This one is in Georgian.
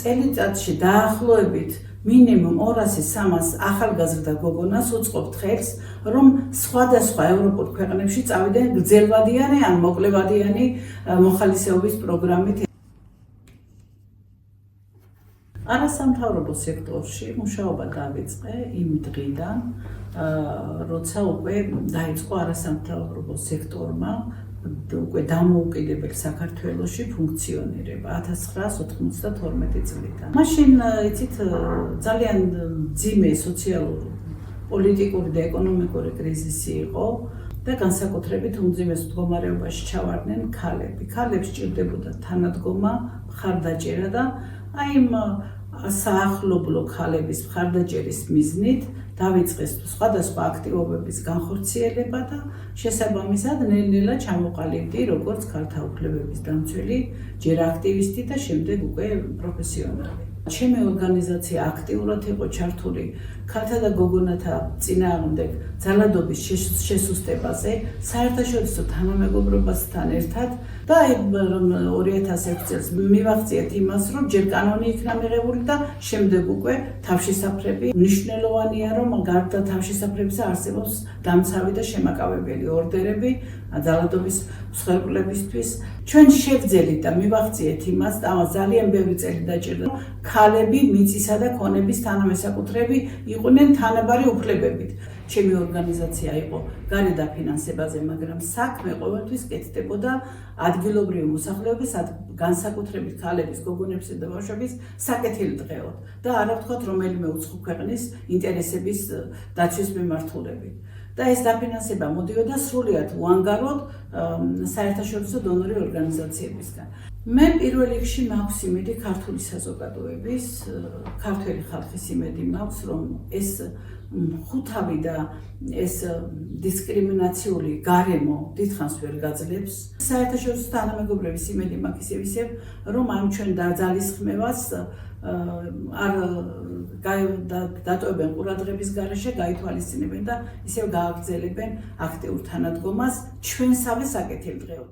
წელიწადში დაახლოებით მინიმუმ 200-300 ახალგაზრდა გოგონას უწყობთ ხელს, რომ სხვადასხვა ევროპულ ქვეყნებში წავიდნენ გრძელვადიანი ან მოკლევადიანი მოხალისეობის პროგრამით. არასამთავრობო სექტორში მუშაობა დავიწყე იმ დღიდან, როცა უკვე დაიწყო არასამთავრობო სექტორმა უკვე დამოუკიდებელ საქართველოში ფუნქციონირება 1992 წლიდან. მაშინ იცით ძალიან მძიმე სოციალური, პოლიტიკური და ეკონომიკური კრიზისი იყო და განსაკუთრებით უმძიმეს მდგომარეობაში ჩავარდნენ ქალები. ქალებს სჭირდებოდა თანადგომა, მხარდაჭერა და აი იმ საახლობლო ქალების მხარდაჭერის მიზნით დავიწყეს სხვადასხვა აქტივობების განხორციელება და შესაბამისად ნელ-ნელა ჩამოყალიბდი როგორც ქალთა უფლებების დამცველი, ჯერ აქტივისტი და შემდეგ უკვე პროფესიონალი. ჩემი ორგანიზაცია აქტიურად იყო ჩართული ქალთა და გოგონათა წინააღმდეგ ძალადობის შესუსტებაზე, საერთაშორისო თანამეგობრობასთან ერთად და აი 2006 წელს მივახციეთ იმას, რომ ჯერ კანონი იქნა მიღებული და შემდეგ უკვე თავშესაფრები. მნიშვნელოვანია, რომ გარდა თავშესაფრებისა არსებობს დამცავი და შემაკავებელი ორდერები ძალადობის მსხვერპლებისთვის. ჩვენ შევძელით და მივახციეთ იმას და ძალიან ბევრი წელი დაჭირდა, ქალები მიწისა და ქონების თანამესაკუთრები იყვნენ თანაბარი უფლებებით. ჩემი ორგანიზაცია იყო გარე დაფინანსებაზე, მაგრამ საქმე ყოველთვის კეთდებოდა ადგილობრივი მოსახლეობის, განსაკუთრებით ქალების, გოგონებისა და ბავშვების საკეთილ დღეოდ და არა ვთქვათ რომელიმე უცხო ქვეყნის ინტერესების დაცვის მიმართულებით. და ეს დაფინანსება მოდიოდა სრულიად უანგაროდ საერთაშორისო დონორი ორგანიზაციებისგან. მე პირველ რიგში მაქვს იმედი ქართული საზოგადოების, ქართველი ხალხის იმედი მაქვს, რომ ეს ხუთავი და ეს დისკრიმინაციული გარემო დიდხანს ვერ გაძლებს. საერთაშორისო თანამეგობრების იმედი მაქვს ისევ, რომ ამ ჩვენ ძალისხმევას არ დატოვებენ ყურადღების გარეშე, გაითვალისწინებენ და ისევ გააგრძელებენ აქტიურ თანადგომას ჩვენსავე საკეთილ დღეოდ.